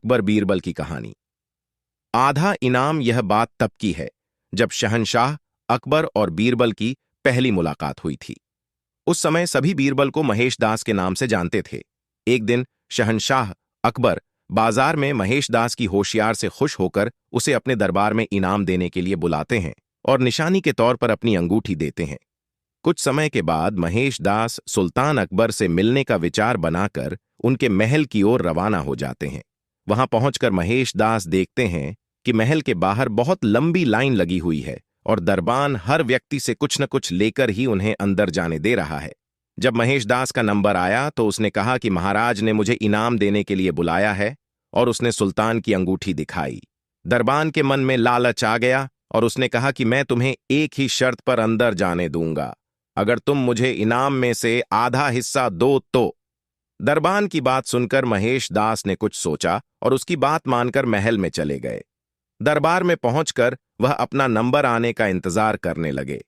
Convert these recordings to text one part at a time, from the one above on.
अकबर बीरबल की कहानी। आधा इनाम। यह बात तब की है जब शहंशाह अकबर और बीरबल की पहली मुलाकात हुई थी। उस समय सभी बीरबल को महेश दास के नाम से जानते थे। एक दिन शहंशाह अकबर बाजार में महेश दास की होशियार से खुश होकर उसे अपने दरबार में इनाम देने के लिए बुलाते हैं और निशानी के तौर पर अपनी अंगूठी देते हैं। कुछ समय के बाद महेश दास सुल्तान अकबर से मिलने का विचार बनाकर उनके महल की ओर रवाना हो जाते हैं। वहां पहुंचकर महेश दास देखते हैं कि महल के बाहर बहुत लंबी लाइन लगी हुई है और दरबान हर व्यक्ति से कुछ न कुछ लेकर ही उन्हें अंदर जाने दे रहा है। जब महेश दास का नंबर आया तो उसने कहा कि महाराज ने मुझे इनाम देने के लिए बुलाया है और उसने सुल्तान की अंगूठी दिखाई। दरबान के मन में लालच आ गया और उसने कहा कि मैं तुम्हें एक ही शर्त पर अंदर जाने दूंगा, अगर तुम मुझे इनाम में से आधा हिस्सा दो तो। दरबान की बात सुनकर महेश दास ने कुछ सोचा और उसकी बात मानकर महल में चले गए। दरबार में पहुंचकर वह अपना नंबर आने का इंतजार करने लगे।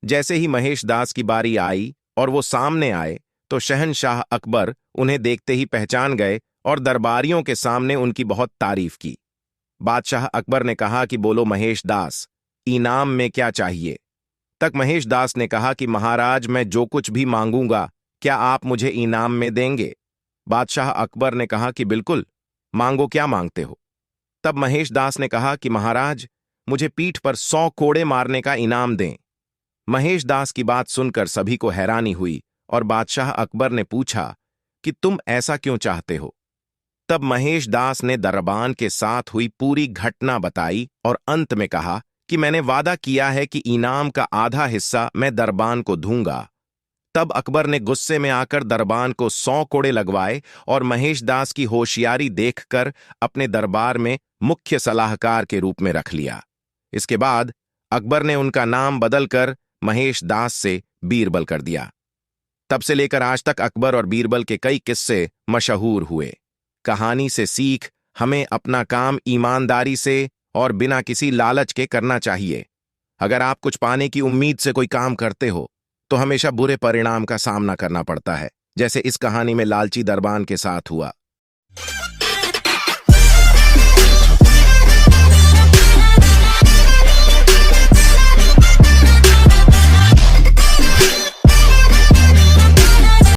जैसे ही महेश दास की बारी आई और वो सामने आए तो शहंशाह अकबर उन्हें देखते ही पहचान गए और दरबारियों के सामने उनकी बहुत तारीफ की। बादशाह अकबर ने कहा कि बोलो महेश दास, इनाम में क्या चाहिए? तक महेश दास ने कहा कि महाराज, मैं जो कुछ भी मांगूंगा क्या आप मुझे इनाम में देंगे? बादशाह अकबर ने कहा कि बिल्कुल, मांगो, क्या मांगते हो? तब महेश दास ने कहा कि महाराज, मुझे पीठ पर 100 कोड़े मारने का इनाम दें। महेश दास की बात सुनकर सभी को हैरानी हुई और बादशाह अकबर ने पूछा कि तुम ऐसा क्यों चाहते हो? तब महेश दास ने दरबान के साथ हुई पूरी घटना बताई और अंत में कहा कि मैंने वादा किया है कि इनाम का आधा हिस्सा मैं दरबान को दूंगा। तब अकबर ने गुस्से में आकर दरबान को 100 कोड़े लगवाए और महेश दास की होशियारी देखकर अपने दरबार में मुख्य सलाहकार के रूप में रख लिया। इसके बाद अकबर ने उनका नाम बदलकर महेश दास से बीरबल कर दिया। तब से लेकर आज तक अकबर और बीरबल के कई किस्से मशहूर हुए। कहानी से सीख, हमें अपना काम ईमानदारी से और बिना किसी लालच के करना चाहिए। अगर आप कुछ पाने की उम्मीद से कोई काम करते हो तो हमेशा बुरे परिणाम का सामना करना पड़ता है, जैसे इस कहानी में लालची दरबान के साथ हुआ।